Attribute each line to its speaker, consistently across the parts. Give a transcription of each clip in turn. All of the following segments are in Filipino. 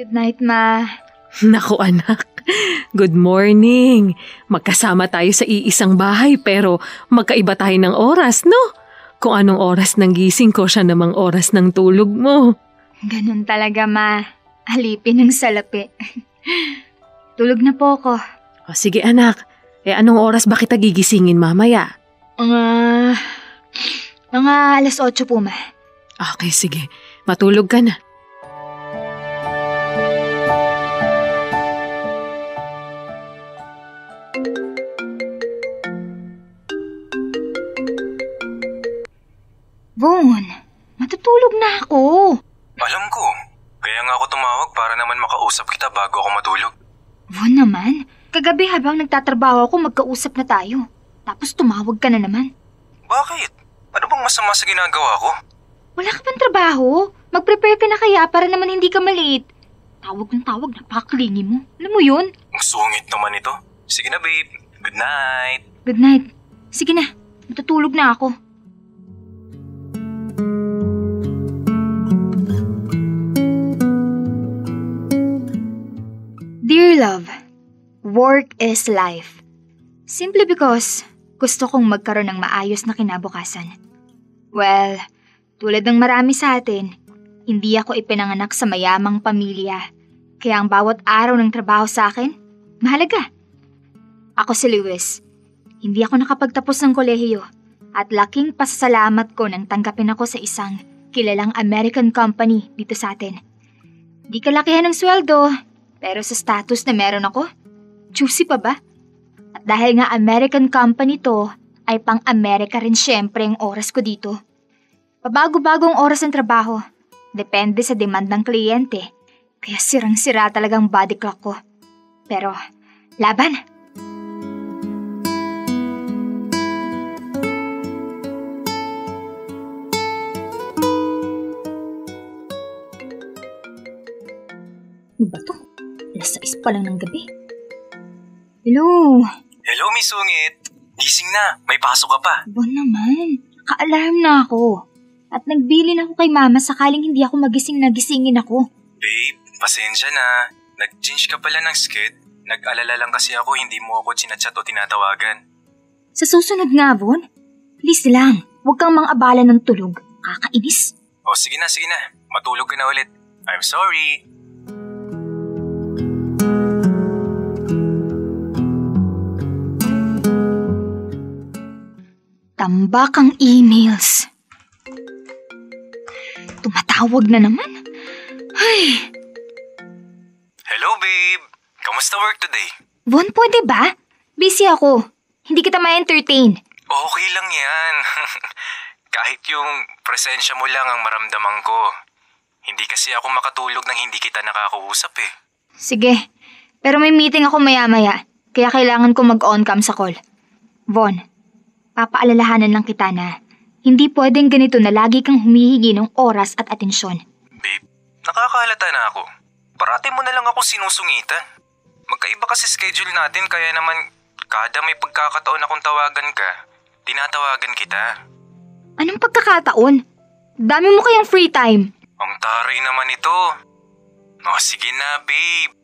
Speaker 1: Good night, Ma.
Speaker 2: Naku anak, good morning. Magkasama tayo sa iisang bahay pero magkaiba tayo ng oras, no? Kung anong oras ng gising ko, siya namang oras ng tulog mo.
Speaker 1: Ganun talaga, Ma. Alipin ng salapi. Tulog na po ako.
Speaker 2: O sige anak, anong oras ba kita gigisingin mamaya?
Speaker 1: Mga alas 8 po, Ma.
Speaker 2: Okay, sige. Matulog ka na.
Speaker 1: Von, matutulog na ako.
Speaker 3: Alam ko. Kaya nga ako tumawag para naman makausap kita bago ako matulog.
Speaker 1: Von naman, kagabi habang nagtatrabaho ako magkausap na tayo. Tapos tumawag ka na naman.
Speaker 3: Bakit? Ano bang masama sa ginagawa ko?
Speaker 1: Wala ka pang trabaho. Mag-prepare ka na kaya para naman hindi ka malate. Tawag ng tawag, napaklingi mo. Alam mo yun?
Speaker 3: Ang sungit naman ito. Sige na babe, good night.
Speaker 1: Good night. Sige na, matutulog na ako. Dear love, work is life. Simply because gusto kong magkaroon ng maayos na kinabukasan. Well, tulad ng marami sa atin, hindi ako ipinanganak sa mayamang pamilya. Kaya ang bawat araw ng trabaho sa akin, mahalaga. Ako si Lewis. Hindi ako nakapagtapos ng kolehiyo at laking pasasalamat ko nang tanggapin ako sa isang kilalang American company dito sa atin. Di kalakihan ng sweldo, pero sa status na meron ako, juicy pa ba? At dahil nga American company to, ay pang-Amerika rin syempre ang oras ko dito. Pabago-bagong oras ng trabaho. Depende sa demand ng kliyente. Kaya sirang-sira talagang body clock ko. Pero, laban! Ano ba to? Alas 6 pa lang ng gabi. Hello?
Speaker 3: Hello, Miss Sungit. Gising na, may pasok ka pa.
Speaker 1: Bon naman, naka-alarm na ako. At nagbilin ako kay Mama sakaling hindi ako magising na gisingin ako.
Speaker 3: Babe, pasensya na. Nag-change ka pala ng sked. Nag-alala lang kasi ako hindi mo ako chinachat o tinatawagan.
Speaker 1: Sa susunod nga, Bon. Please lang, huwag kang mang-abala ng tulog. Kakainis.
Speaker 3: O sige na. Matulog ka na ulit. I'm sorry.
Speaker 1: Tambak ang emails. Tumatawag na naman. Ay.
Speaker 3: Hello, babe. Kamusta work today?
Speaker 1: Von, pwede ba? Busy ako. Hindi kita ma-entertain.
Speaker 3: Okay lang yan. Kahit yung presensya mo lang ang maramdaman ko. Hindi kasi ako makatulog nang hindi kita nakakausap eh.
Speaker 1: Sige, pero may meeting ako maya-maya. Kaya kailangan ko mag-on cam sa call. Von, papaalalahanan lang kita na hindi pwedeng ganito na lagi kang humihingi ng oras at atensyon.
Speaker 3: Babe, nakakahalata na ako. Parati mo na lang ako sinusungitan. Magkaiba kasi schedule natin kaya naman kada may pagkakataon akong tawagan ka, tinatawagan kita.
Speaker 1: Anong pagkakataon? Dami mo kayang free time.
Speaker 3: Ang taray naman ito. O sige na, babe.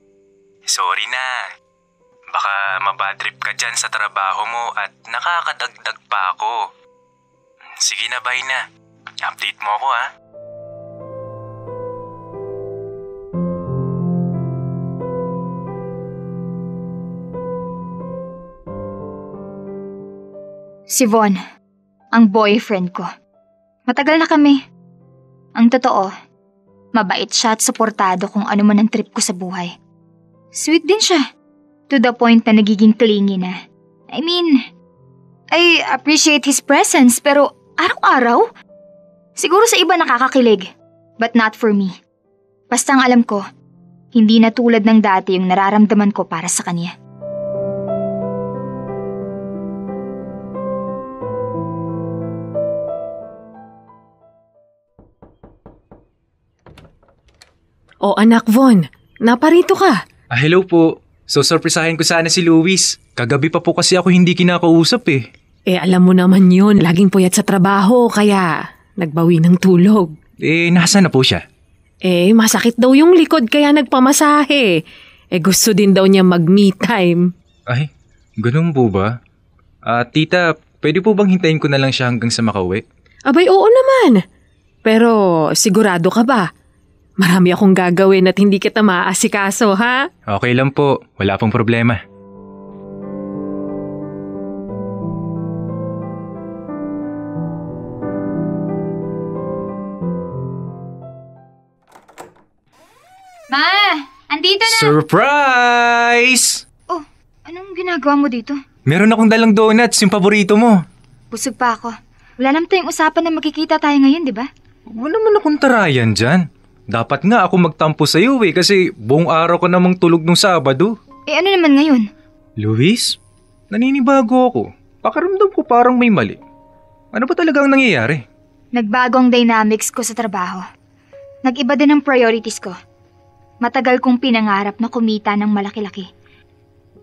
Speaker 3: Sorry na. Baka mabadrip ka dyan sa trabaho mo at nakakadagdag pa ako. Sige na, bye na. Update mo ako ha.
Speaker 1: Si Von, ang boyfriend ko. Matagal na kami. Ang totoo, mabait siya at suportado kung ano man ang trip ko sa buhay. Sweet din siya. To the point na nagiging clingy na. I appreciate his presence pero araw-araw? Siguro sa iba nakakakilig, but not for me. Basta ang alam ko, hindi na tulad ng dati yung nararamdaman ko para sa kanya.
Speaker 2: O anak Von, naparito ka.
Speaker 4: Hello po. So surprisahin ko sana si Luis. Kagabi pa po kasi ako hindi kinakausap eh.
Speaker 2: Alam mo naman yun, laging puyat sa trabaho kaya nagbawi ng tulog.
Speaker 4: Nasaan na po siya?
Speaker 2: Masakit daw yung likod kaya nagpamasahe. Gusto din daw niya mag-me time.
Speaker 4: Ay, ganun po ba? Tita, pwede po bang hintayin ko na lang siya hanggang sa makauwi?
Speaker 2: Abay, oo naman. Pero sigurado ka ba? Marami akong gagawin at hindi kita maaasikaso, ha?
Speaker 4: Okay lang po, wala pong problema.
Speaker 1: Ma! Andito na!
Speaker 4: Surprise!
Speaker 1: Oh, anong ginagawa mo dito?
Speaker 4: Meron akong dalang donuts, yung paborito mo.
Speaker 1: Busog pa ako. Wala naman tayong usapan na magkikita tayo ngayon, di ba?
Speaker 4: Wala naman akong tarayan dyan. Dapat nga ako magtampo sa iyo kasi buong araw ko namang tulog nung Sabado.
Speaker 1: Ano naman ngayon?
Speaker 4: Luis, naninibago ako. Pakiramdam ko parang may mali. Ano ba talaga ang nangyayari?
Speaker 1: Nagbago ang dynamics ko sa trabaho. Nag-iba din ang priorities ko. Matagal kong pinangarap na kumita ng malaki-laki.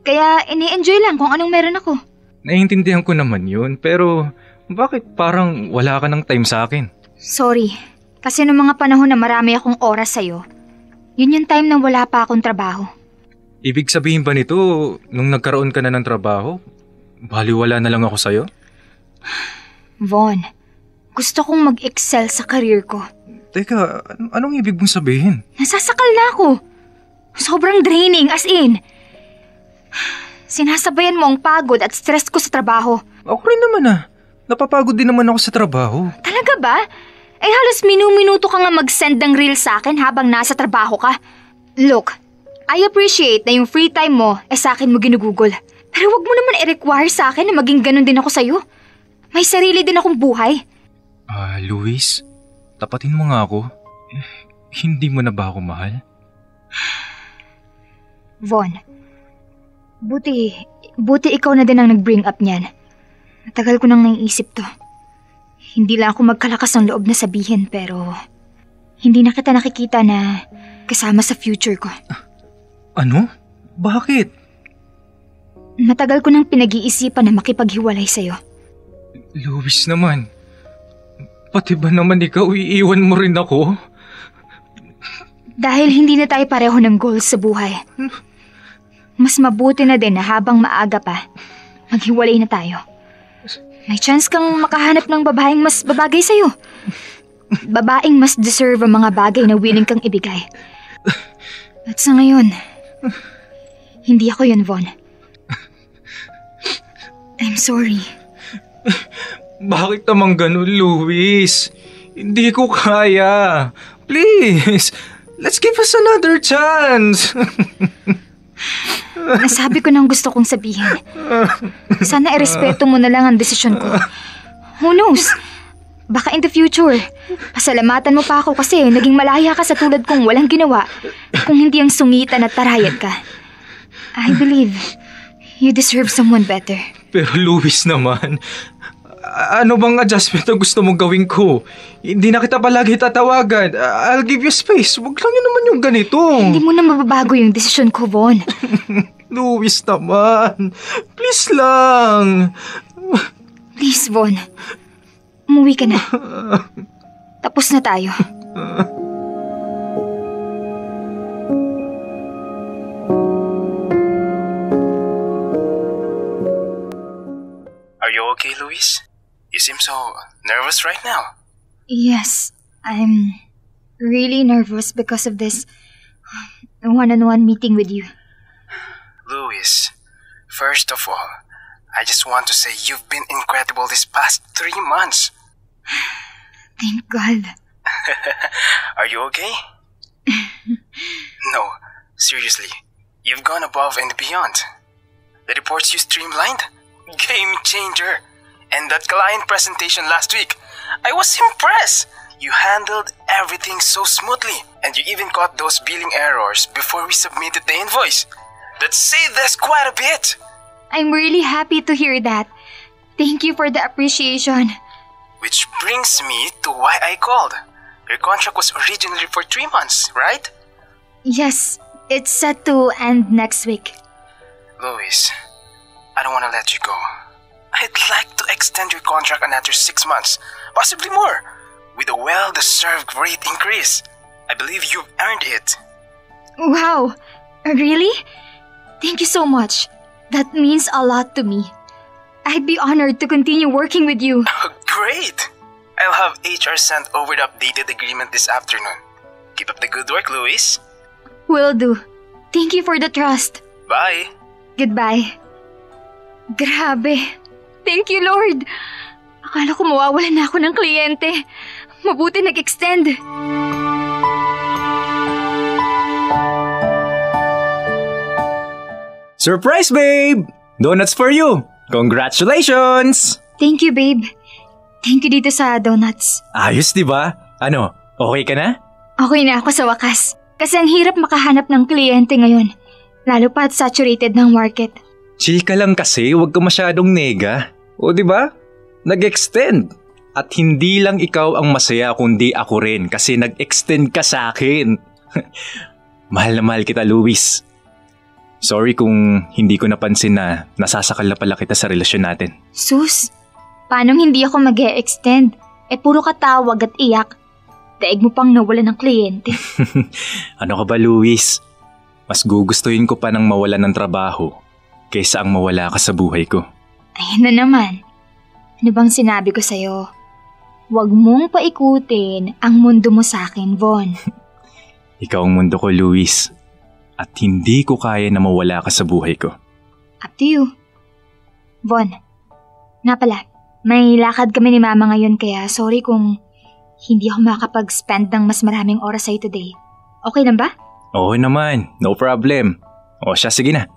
Speaker 1: Kaya ini-enjoy lang kung anong meron ako.
Speaker 4: Naiintindihan ko naman yun, pero bakit parang wala ka ng time sa akin?
Speaker 1: Sorry, kasi noong mga panahon na marami akong oras sa'yo, yun yung time na wala pa akong trabaho.
Speaker 4: Ibig sabihin ba nito, nung nagkaroon ka na ng trabaho, baliwala na lang ako sa'yo?
Speaker 1: Von, gusto kong mag-excel sa career ko.
Speaker 4: Teka, anong ibig mong sabihin?
Speaker 1: Nasasakal na ako. Sobrang draining, as in. Sinasabayan mo ang pagod at stress ko sa trabaho.
Speaker 4: Ako rin naman Napapagod din naman ako sa trabaho.
Speaker 1: Talaga ba? Halos minu-minuto ka nga mag-send ng reel sa akin habang nasa trabaho ka. Look, I appreciate na yung free time mo sa akin mo ginugugol. Pero wag mo naman i-require sa akin na maging ganun din ako sa'yo. May sarili din akong buhay.
Speaker 4: Luis, tapatin mo nga ako. Hindi mo na ba ako mahal?
Speaker 1: Von, buti ikaw na din ang nag-bring up niyan. Matagal ko nang naiisip to. Hindi lang ako magkalakas ng loob na sabihin pero hindi na kita nakikita na kasama sa future ko.
Speaker 4: Ano? Bakit?
Speaker 1: Matagal ko nang pinag-iisipan na makipaghiwalay sa'yo.
Speaker 4: Luis naman, pati ba naman ikaw iiwan mo rin ako?
Speaker 1: Dahil hindi na tayo pareho ng goals sa buhay. Mas mabuti na din na habang maaga pa, maghiwalay na tayo. May chance kang makahanap ng babaeng mas babagay sa'yo. Babaeng mas deserve ang mga bagay na willing kang ibigay. At sa ngayon, hindi ako yun, Von. I'm sorry.
Speaker 4: Bakit naman ganun, Luis? Hindi ko kaya. Please, let's give us another chance.
Speaker 1: Nasabi ko nang gusto kong sabihin. Sana irespeto mo na lang ang desisyon ko. Who knows? Baka in the future, pasalamatan mo pa ako kasi naging malaya ka sa tulad kong walang ginawa kung hindi ang sungitan at tarayat ka. I believe you deserve someone better.
Speaker 4: Pero Luis naman, ano bang adjustment ang gusto mong gawin ko? Hindi na kita palagi tatawagan. I'll give you space. Huwag lang yun naman yung ganito.
Speaker 1: Hindi mo na mababago yung desisyon ko, Von.
Speaker 4: Luis naman. Please lang.
Speaker 1: Please, Von. Umuwi ka na. Tapos na tayo.
Speaker 3: Are you okay, Luis? You seem so nervous right now.
Speaker 1: Yes, I'm really nervous because of this one-on-one meeting with you.
Speaker 3: Luis, first of all, I just want to say you've been incredible this past 3 months.
Speaker 1: Thank God.
Speaker 3: Are you okay? No, seriously, you've gone above and beyond. The reports you streamlined? Game changer. And that client presentation last week, I was impressed. You handled everything so smoothly. And you even caught those billing errors before we submitted the invoice. That saved us quite a bit.
Speaker 1: I'm really happy to hear that. Thank you for the appreciation.
Speaker 3: Which brings me to why I called. Your contract was originally for 3 months, right?
Speaker 1: Yes, it's set to end next week.
Speaker 3: Luis, I don't want to let you go. I'd like to extend your contract another 6 months, possibly more, with a well-deserved rate increase. I believe you've earned it.
Speaker 1: Wow! Really? Thank you so much. That means a lot to me. I'd be honored to continue working with you.
Speaker 3: Oh, great! I'll have HR send over the updated agreement this afternoon. Keep up the good work, Luis.
Speaker 1: Will do. Thank you for the trust.
Speaker 3: Bye!
Speaker 1: Goodbye. Grabe. Thank you, Lord. Akala ko mawawalan na ako ng kliyente. Mabuti nag-extend.
Speaker 4: Surprise, babe! Donuts for you! Congratulations!
Speaker 1: Thank you, babe. Thank you dito sa donuts.
Speaker 4: Ayos, di ba? Ano, okay ka na?
Speaker 1: Okay na ako sa wakas. Kasi ang hirap makahanap ng kliyente ngayon. Lalo pa at saturated ng market.
Speaker 4: Chill ka lang kasi, huwag ka masyadong nega. O di ba? Nag-extend. At hindi lang ikaw ang masaya kundi ako rin kasi nag-extend ka sa akin. Mahal na mahal kita, Luis. Sorry kung hindi ko napansin na nasasakal na pala kita sa relasyon natin.
Speaker 1: Sus, paano hindi ako mag-e-extend? Puro katawag at iyak. Daig mo pang nawala ng kliyente.
Speaker 4: Ano ka ba, Luis? Mas gugustuhin ko pa ng mawala ng trabaho kaysa ang mawala ka sa buhay ko.
Speaker 1: Ayun na naman. Ano bang sinabi ko sa'yo? Huwag mong paikutin ang mundo mo sa akin, Von.
Speaker 4: Ikaw ang mundo ko, Luis. At hindi ko kaya na mawala ka sa buhay ko.
Speaker 1: Up to you. Von, nga pala, may lakad kami ni Mama ngayon kaya sorry kung hindi ako makakapag-spend ng mas maraming oras sa'yo today. Okay lang ba?
Speaker 4: Oo naman, no problem. O siya, sige na.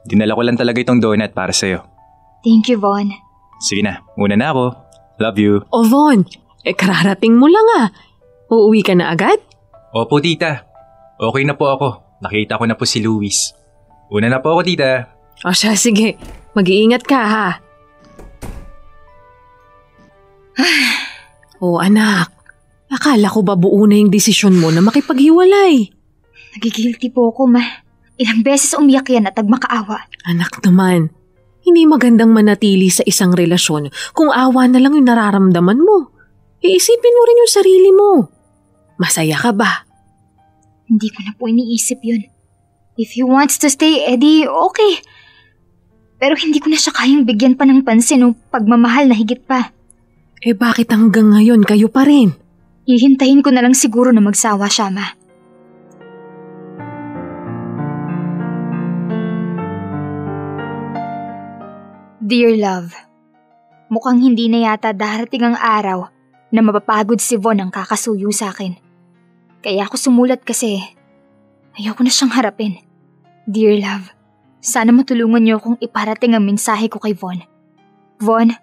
Speaker 4: Dinala ko lang talaga itong donut para sa'yo.
Speaker 1: Thank you, Von.
Speaker 4: Sige na, una na ako. Love you.
Speaker 2: O Von, kararating mo lang ah. Uuwi ka na agad?
Speaker 4: Opo, tita. Okay na po ako. Nakita ko na po si Luis. Una na po ako, tita.
Speaker 2: O siya, sige. Mag-iingat ka ha. O anak, akala ko ba buo na yung desisyon mo na makipaghiwalay?
Speaker 1: Nagigilty po ako, Ma. Ilang beses umiyak yan at nagmakaawa.
Speaker 2: Anak naman, hindi magandang manatili sa isang relasyon kung awa na lang yung nararamdaman mo. Iisipin mo rin yung sarili mo. Masaya ka ba?
Speaker 1: Hindi ko na po iniisip yun. If he wants to stay, edi okay. Pero hindi ko na siya kayang bigyan pa ng pansin o pagmamahal na higit pa.
Speaker 2: Eh bakit hanggang ngayon kayo pa rin?
Speaker 1: Hihintayin ko na lang siguro na magsawa siya, Ma. Dear love, mukhang hindi na yata darating ang araw na mapapagod si Von ang kakasuyo sa akin. Kaya ako sumulat kasi ayoko na siyang harapin. Dear love, sana matulungan niyo akong iparating ang mensahe ko kay Von. Von,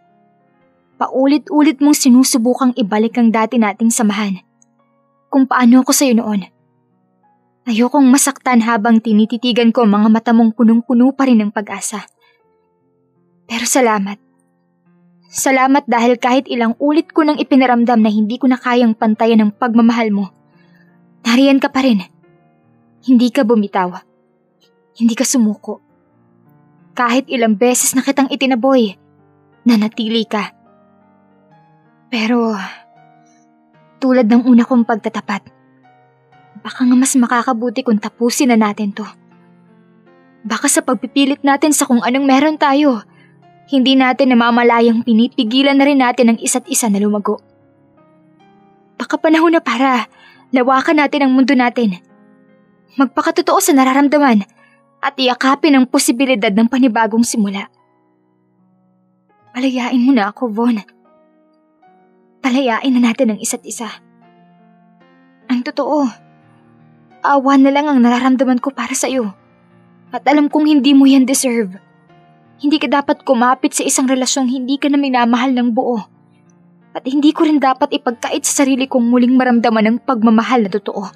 Speaker 1: paulit-ulit mong sinusubukang ibalik ang dati nating samahan. Kung paano ako sa'yo noon. Ayokong masaktan habang tinititigan ko ang mga mata mong punong-puno pa rin ng pag-asa. Pero salamat. Salamat dahil kahit ilang ulit ko nang ipinaramdam na hindi ko na kayang pantayan ang pagmamahal mo, nariyan ka pa rin. Hindi ka bumitaw. Hindi ka sumuko. Kahit ilang beses na kitang itinaboy, nanatili ka. Pero, tulad ng una kong pagtatapat, baka nga mas makakabuti kung tapusin na natin to. Baka sa pagpipilit natin sa kung anong meron tayo, hindi natin namamalayang pinipigilan na rin natin ang isa't isa na lumago. Baka panahon na para lawakan natin ang mundo natin. Magpakatotoo sa nararamdaman at iyakapin ang posibilidad ng panibagong simula. Palayain mo na ako, Von. Palayain na natin ang isa't isa. Ang totoo, awa na lang ang nararamdaman ko para sa iyo. At alam kong hindi mo yan deserve. Hindi ka dapat kumapit sa isang relasyong hindi ka na minamahal ng buo. At hindi ko rin dapat ipagkait sa sarili kong muling maramdaman ng pagmamahal na totoo.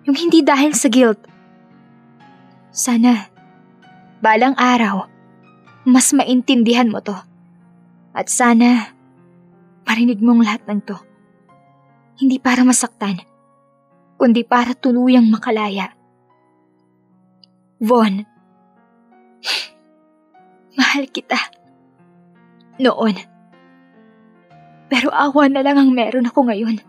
Speaker 1: Yung hindi dahil sa guilt. Sana, balang araw, mas maintindihan mo to. At sana, marinig mong lahat ng to. Hindi para masaktan, kundi para tuluyang makalaya. Von, mahal kita. Noon. Pero awa na lang ang meron ako ngayon.